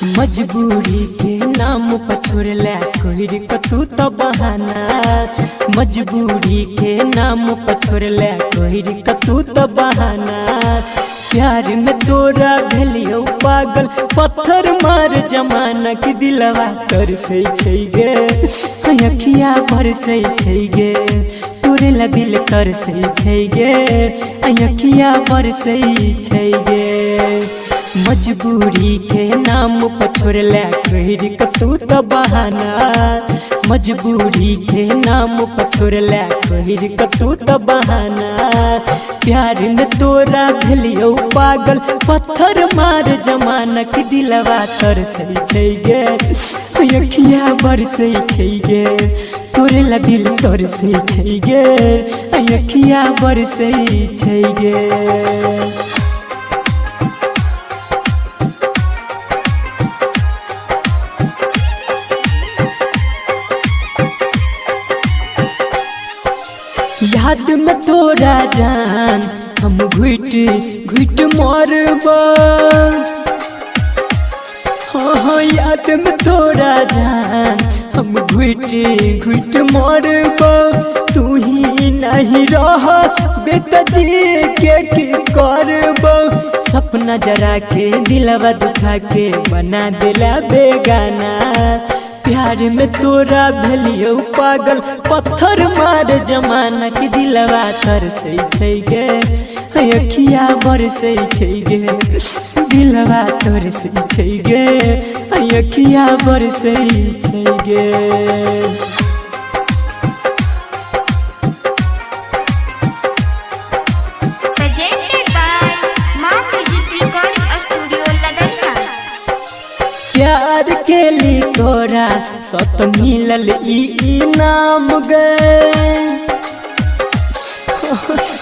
मजबूरी के नाम पर छोड़ला कोहिर कतू तो बहाना। मजबूरी के नाम पर छोड़ला कोहिर कतू तो बहाना। प्यार में तोरा भेलियो पागल पत्थर मार जमाना की दिलवा कर से छै गे अखिया भर से छै गे तोरे ला दिल कर से छै गे अखिया भर से छै गे। मजबूरी के नाम पर छोड़ला कोहिर कतू तो बहाना। मजबूरी के नाम पर छोड़ला कोहिर कतू तो बहाना। प्यार में तोरा भेलियो पागल पत्थर मार जमाना की दिलवा तर से छै गे अखिया बरसे छै गे तोरे ला दिल तर से छै गे अखिया बरसे छै गे। याद में तोरा जान हम घुट घुट मरबा। हाँ याद में तोरा जान हम घुट घुट मरबा। तू ही नहीं रह बेटा जी के की करबा। सपना जरा के दिलवा दुखा के बना दिला बेगाना। प्यार में तोरा भेलियो पागल पत्थर मार जमाना की दिलवा तर से छै गे अखिया बरसे छै गे दिलवा तर से छै गे अखिया बरसे छै गे। प्यार के ली तोरा सत मिलल इनाम गे।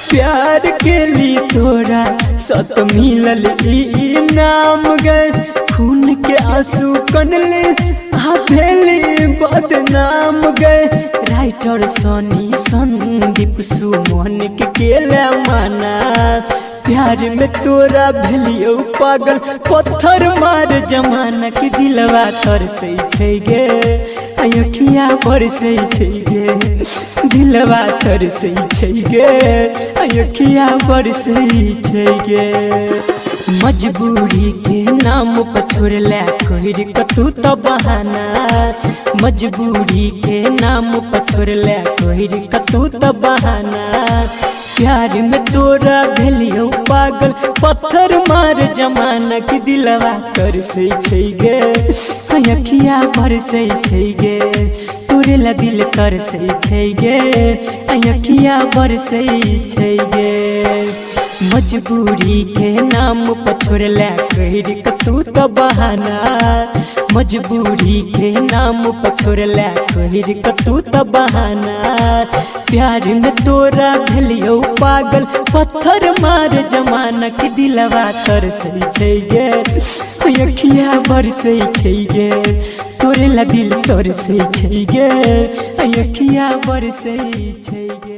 प्यार के ली तोरा सत मिलल इनाम गे। खून के आंसू कनले भेली बदनाम गे। राइटर सनी संदीप सुमन के केला माना। प्यार में तोरा भेलियो पागल पत्थर मार जमाना की दिलवा तर से छै गे अखिया बरसे छै गे दिलवा तर से छै गे अखिया बरसे छै गे। मजबूरी के नाम पर छोड़ला कोहिर कतू तो बहाना। मजबूरी के नाम पर छोड़ला कोहिर कतू तो बहाना। प्यार में तोरा भेलियो पागल पत्थर मार जमाना की दिलवा कर से छै गे अखिया बरसे छै गे तोरे ला दिल कर से छै गे अखिया बरसे छै गे। मजबूरी के नाम पर छोड़ला कोहिर कतू तो बहाना। मजबूरी के नाम पर छोड़ला कोहिर कतू तो बहाना। प्यार में तोरा भेलियो पागल पत्थर मार जमाना की दिलवा तर से छै गे अखिया बरसे छै गे तोरे ला दिल तर से छै गे अखिया बरसे छै गे।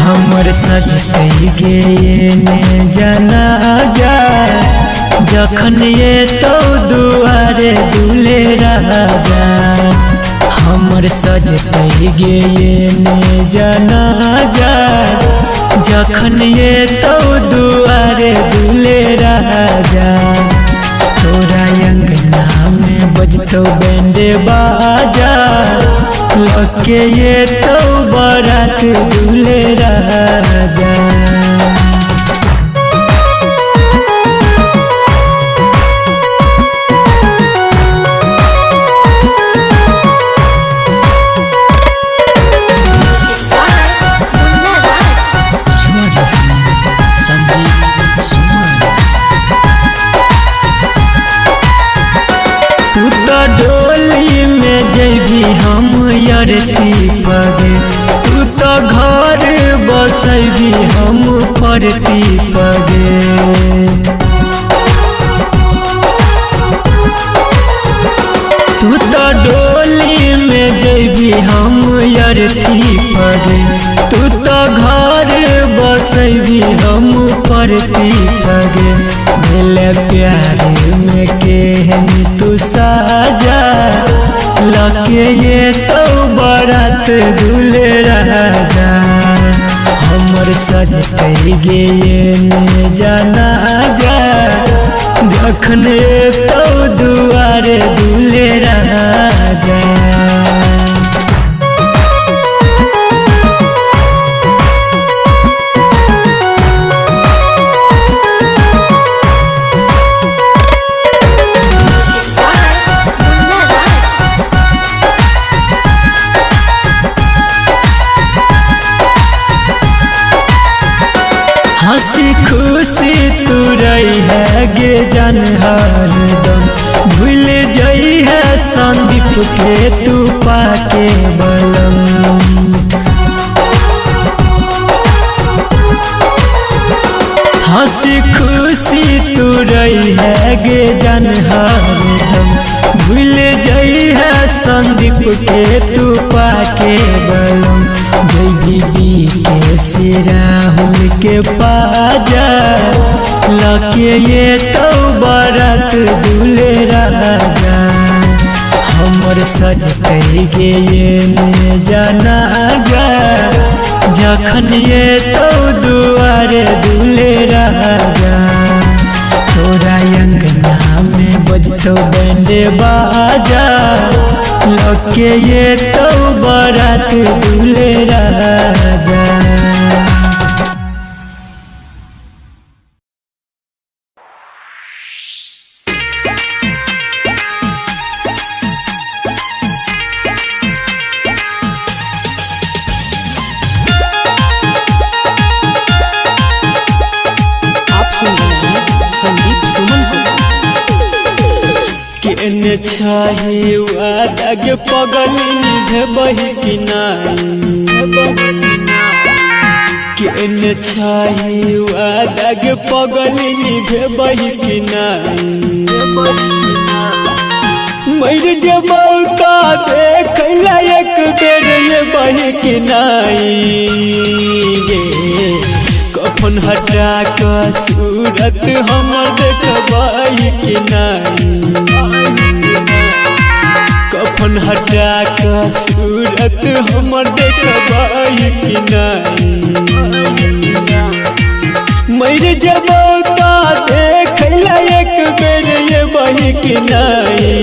हमर सजतै गे ने जना जा जखन ये तो दुआरे दुले राजा। हमर सजतै गे ने जना जा जखन ये तो दुआरे दुले राजा। तोरा अंगना में बजतो बैंड बाजा लके ये तो बारात दूल्हे राजा। अरती पगे तू तो घर बसैबी हम परती पगे तू तो डोली में जैबी हम अरती पगे तू तो घर बसैबी हम परती पगे मिले प्यार में केहन तू साजा लगे ये तो बरात दूल्हे राजा हमर सजते गे ने जाना जा जखन तो दुआरे दूल्हे राजा हंसी खुशी तू रही है गे जान हरदम भूल जई है संदीप के तू पाके बलम हंसी खुशी तू रही है गे जान हरदम भूल जई है संदीप के तू पाके बलम जय बीबी के सिराहुल के पाजा लगे ये तो बरात दूल्हे राजा हमर सजते गे ने जाना जा जखन ये तो दुआरे दूल्हे राजा तोरा अंगना में बजतो बैंड बाजा लगे ये तो बरात दूल्हे राजा संदीप सुमन केने छाही वादाग पगली भेबही कि नाई केने छाही वादाग पगली भेबही कि नाई मर जबौ का देखला एक बेर ये बही कि नाई कफन हटा कर सूरत हमर देखबाई कि नाई कफन हटा कर सूरत हमर देखबाई कि नाई मर जबौ का देखला एक बेर ये बही कि नाई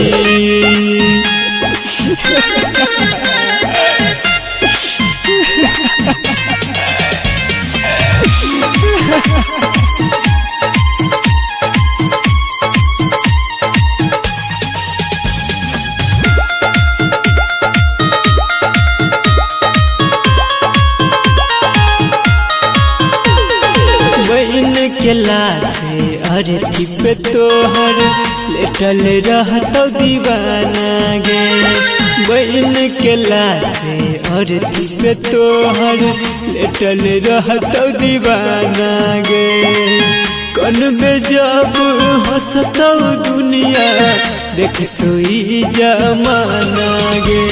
केला से अरती पे तोहर लेटल रहतो दीवाना गे बहन केला से अरती पे तोहर लेटल रहतो दीवाना गे कन में जब हंसतो दुनिया देखतो ई जमाना गे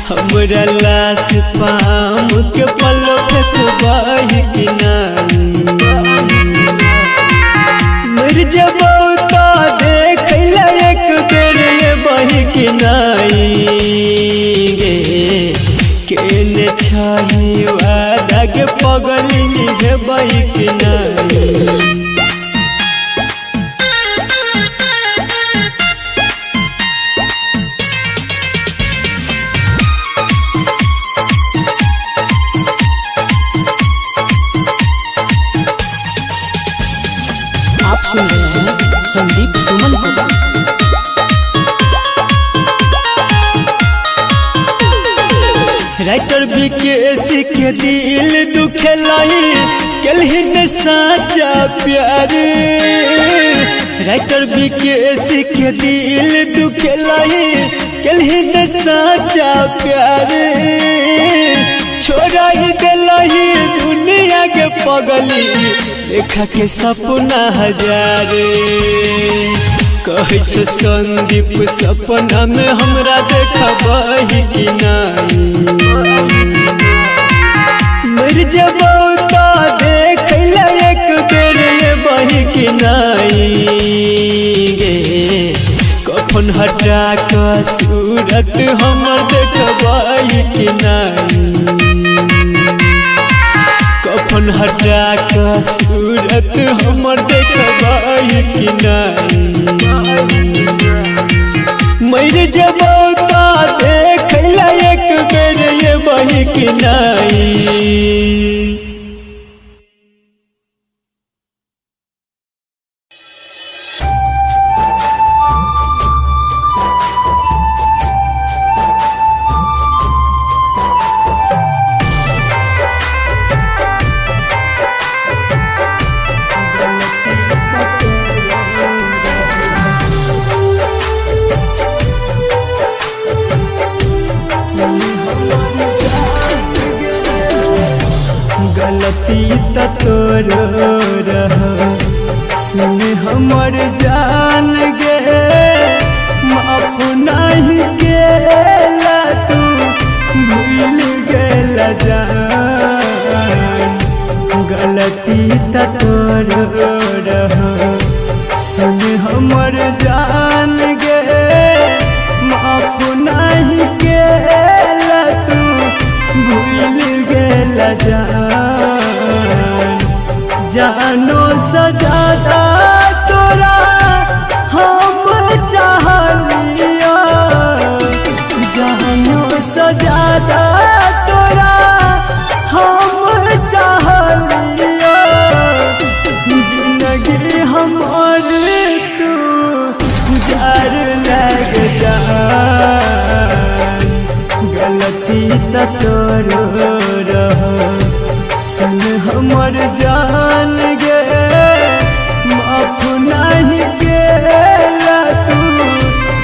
हमरा लाश पाम के पलो फेंकबाही कि नाई मर जबौ तो देखला एक बेर ये बही कि नाई गे केने छाही वादा के पगली भेबही कि नाई सुन रहे हैं संदीप सुमन को। राइटर बीकेसी के दिल दुखेलाई कलही न साचा प्यार राइटर विकेश के दिल दुखेलाई कलही न साचा प्यार छोड़ा ही दिलही दुनिया के पगली देखा के सपना हजार कहे छो संदीप सपना में हमरा देखबही कि नहीं मर जबो तो देख ले एक बेर ये बही कि नहीं गे कफन हटा कर सूरत हमर देखबही कि नहीं कफन हटा कर सूरत हमर देखबही कि नहीं मर जबो तो देख ले एक बेर ये बही कि नहीं। गलती त तोरो रह सुन हमर जान गे माफ नहीं गेला तू भूल गेला जान गलती त तोरो रह सुन हमर जान गे माफ नहीं गेला तू भूल गेला जानो सजादा तोरा हम चाहलिया जानो सजादा तोरा हम चाहलिया जिंदगी हमार तू जार लग जा गलती त तोरो रह सुन हमर जान गे माफ नहीं गेला तू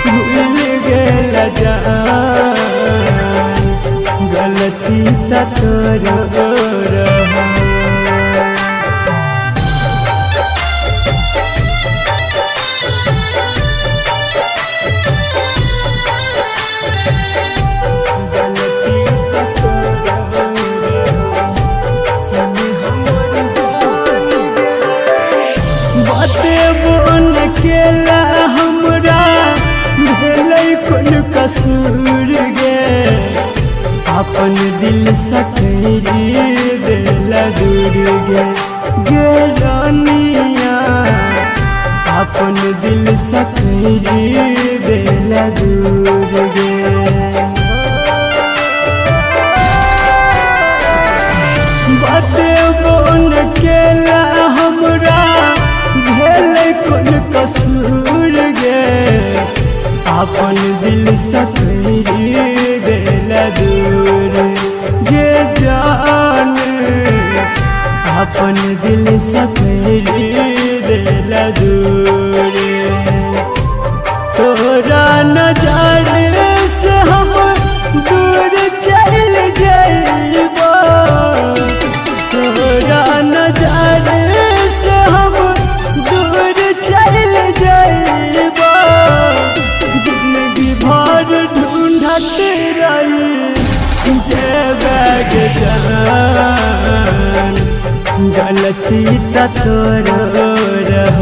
भूल गेला जान गलती त तोरो रह केला हमरा भेलै कोन कसूर गे अपन दिल सखरी देला दूर गे गे रानिया अपन दिल सखरी देला दूर गे बाते बोन केला हमरा भेलै कोन कसूर गे अपन दिल सखरी देला दूर गे जान अपन दिल सखरी देला दूर तोरा नजर से हम दूर चल जाइबो तोरा नजर से हम दूर चल जाइबो जिंदगी भर ढूंढत रही जेबग जान गलती त तोरो रह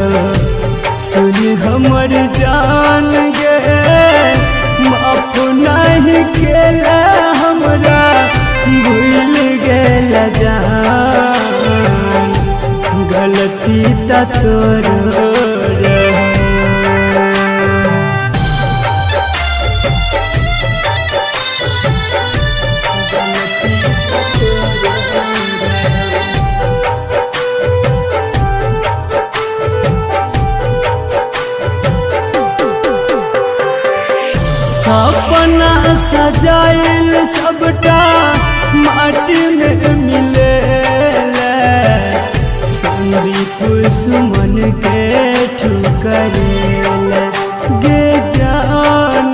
सुन हमर जान गे माफ नहीं केला हमरा भूल गेला जान गलती त तोरो रह सपना सजाइल सबटा माटी में मिले संदीप सुमन के ठुक करेला गे जान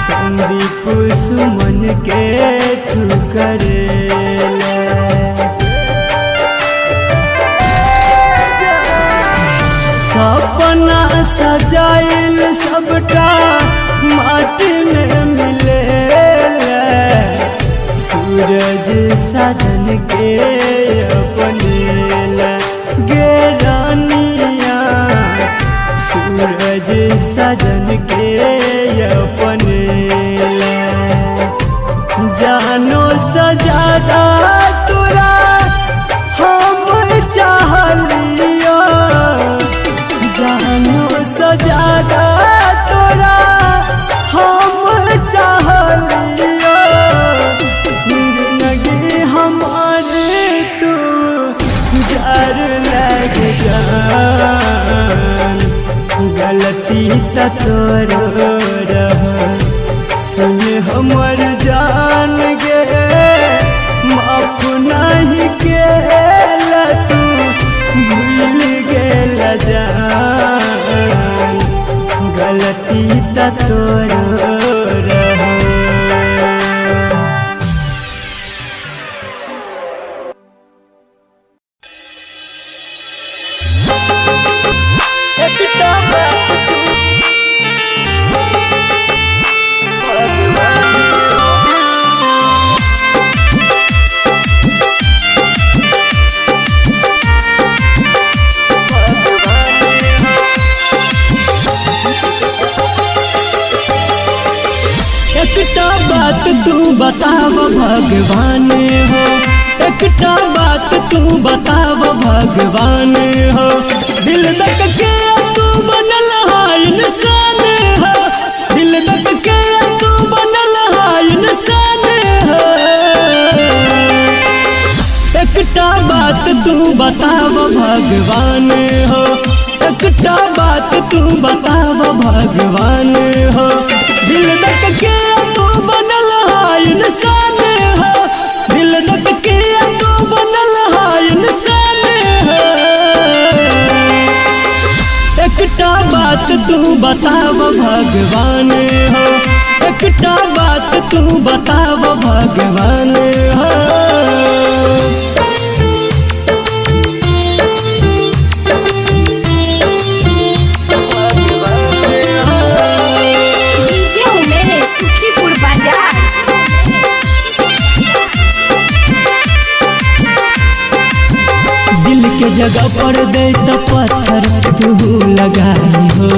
संदीप सुमन के ठुकरेला सपना सजाइल सबटा माटी में मिलेला सूरज साजन के अपनेला गे रानिया सूरज साजन के अपनेला जानो सजादा तोरा हम चाहलिया जानो सजादा तोरा हम चाहलिया जिंदगी हमारे तू जार लग जान गलती त तोरो रह सुन हमर जान गे माफ नहीं केला तू भूल गेला जान गलती त तोरो रह एकटा बात तू बताव भगवान हो एकटा बात तू बताव भगवान हो दिल तक के तू बनल है इंसान हो दिल तक के तू बनल है इंसान हो एकटा बात तू बताव भगवान हो एकटा बात तू बताव भगवान हो दिल तक के तू बनल है इंसान हो दिल तक के तू बनल है इंसान हो एकटा बात तू बताव भगवान हो एकटा बात तू बताव भगवान हो सुखीपुर बाजार दिल के जगह पर दे तो पत्थर तू लगाई हो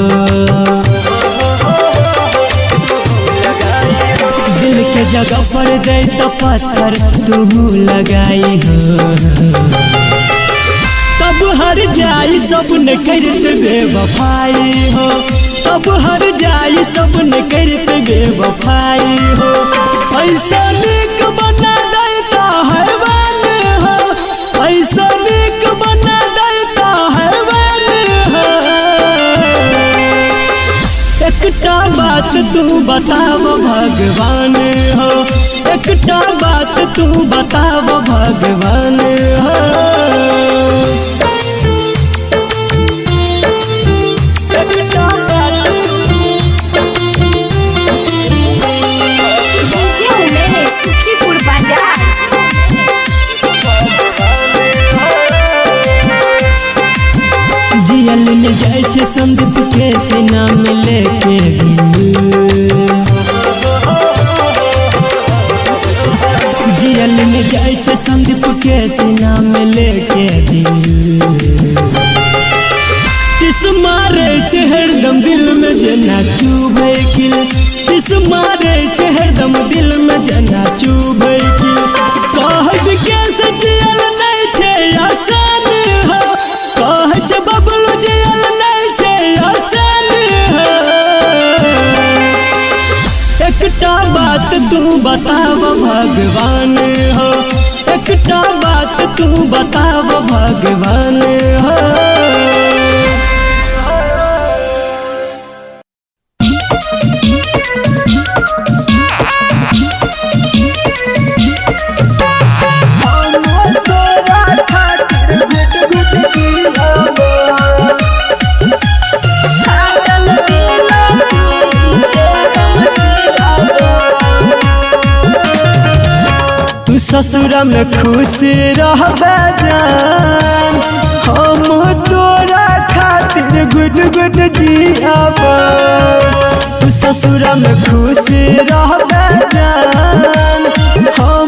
दिल के जगह पर दे तो पत्थर तू लगाई हो तब हर जाई सब न करत बेवफाई हो तब हर जाई सब न करत बेवफाई हो ऐसा निक बना देता हैवान हो ऐसा निक बना देता हैवान हो एकटा बात तू बताव भगवान हो एकटा बात तू बताव भगवान हो सुखीपुर बाजार जियल न जाय छे संदीप के से नाम लेके जियल न जाय छे संदीप के से नाम लेके किस मारे छे हरदम दिल में जना चुभे किल किस मारे छे हरदम दिल में जना चुभे किल कहब के सजियल नहीं छे आसान हो कह छे बबलू जियल नहीं छे आसान हो एकटा बात तू बताव भगवान हो एकटा बात तू बताव भगवान हो ससुरा में खुश रहबे जान हम तोरा खातिर गुड गुड जियाबा तू ससुरा में खुश रहबे जान हम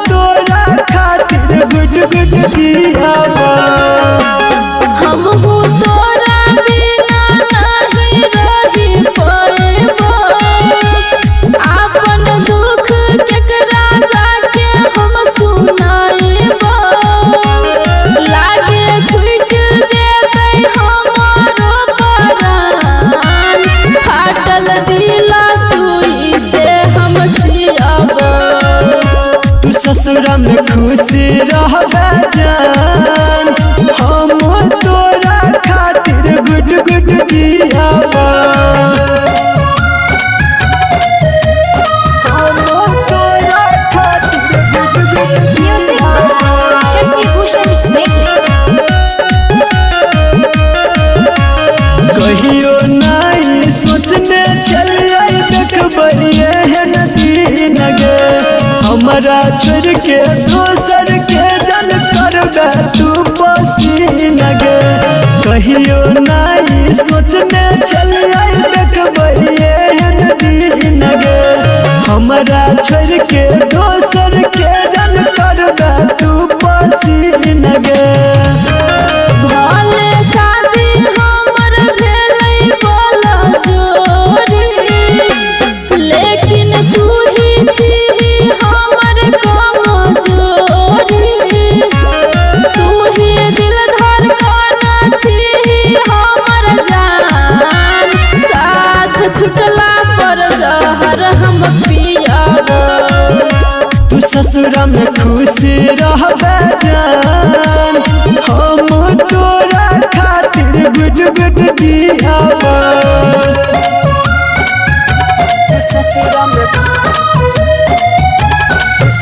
तोरा खातिर गुड गुड जियाबा हम हो तोरा बिना नहीं रही पाएबो अपन दुख केकरा जाके हम सुनाएबो लागे छूट जेतै हमारो प्राण फाटल दिला सुई से हम सियाबो तू ससुरा में खुश रहबे जान हम तोरा खातिर गुड गुड जियाबा हम तोरा खातिर good good Music by Shashi Bhushan Snake. कहियो नहीं सोचने चलिए देखबै एहन दिन गे हमरा छोड़ के दोसर के जन करबे तू पसीन गे कहियो नहीं सोचने चलिए देखबै एहन दिन गे हमरा छोड़ के दोसर के जन करबे तू पसीन गे भले शादी हमर भेलै बोला जोरी लेकिन तू ही छी हमर कमजोरी तू ही दिल धड़कन छी हमर जान साथ छुटला पर जहर हम पियाबो तू ससुरा में खुश रहबे जान हम तोरा खातिर गुड गुड जियाबा ससुरा में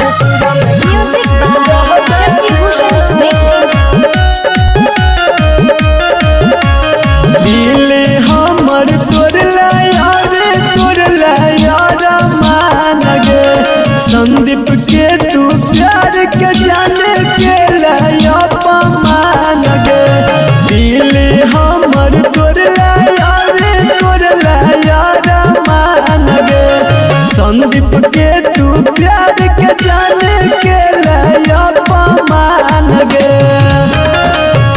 Music by Shashi Bhushan Snake. दिल हमर तोरला यार मान गे संदीप के तू प्यार के जाने के लाया पमान गे दिल हमर तोरला यार मान गे संदीप के तू प्यार के जाने के लाया पमान गे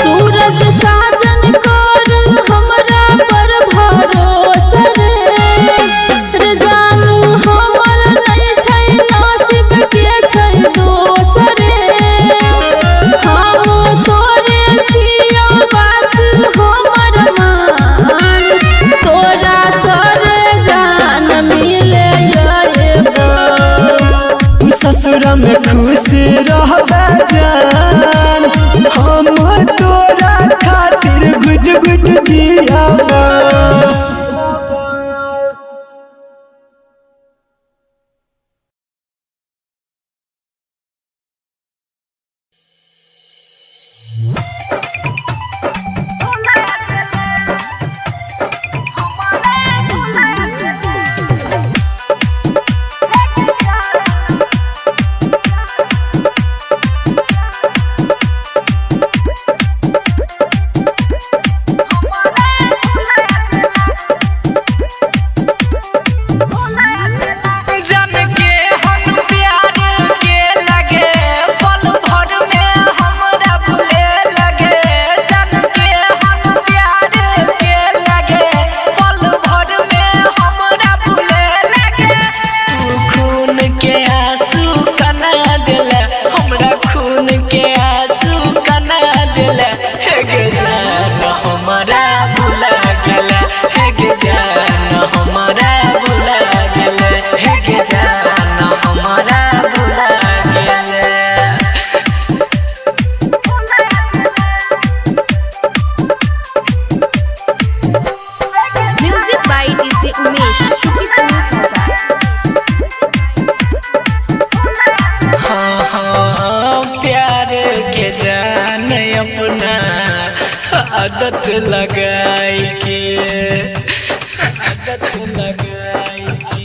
सूरज साजन कर हमरा पर भरोसा रे जानू हमर नहीं छै नसीब के छै दोसर हम तोरे छियौ बात हमर मान तोरा सर जान मिले जाएबो तू ससुरा में खुश रहबे जान हम तोरा खातिर गुड गुड जियाबा आदत लगाई के आदत लगाई के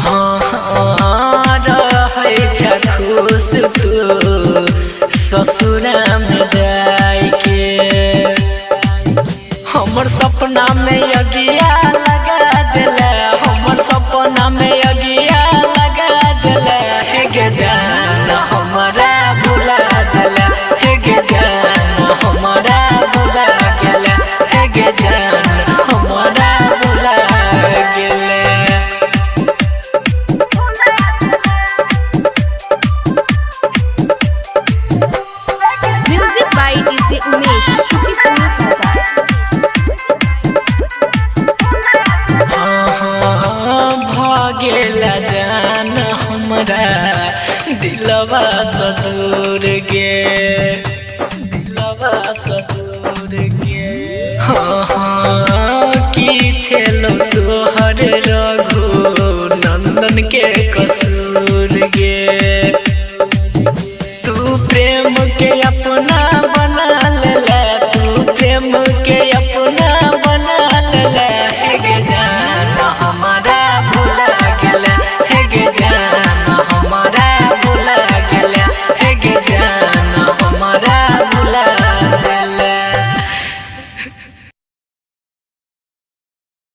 हाँ हाँ रहे इच्छा खुश तू ससुरा में जाए के। हमर सपना में अगिया लगा दिला, हमर सपना में अगिया लगा दिला। हे गे जान हमारा भुला दिला, हे गे जान हमारा भुला गेला, हे गे जान हमारा भुला गेला। Music by DJ Umesh, Shukipur Bazaar. भागेला जान हमरा दिलवा सदूर गे, दिलवा सदूर गे। की छेलो तोहर रघु नंदन के कसूर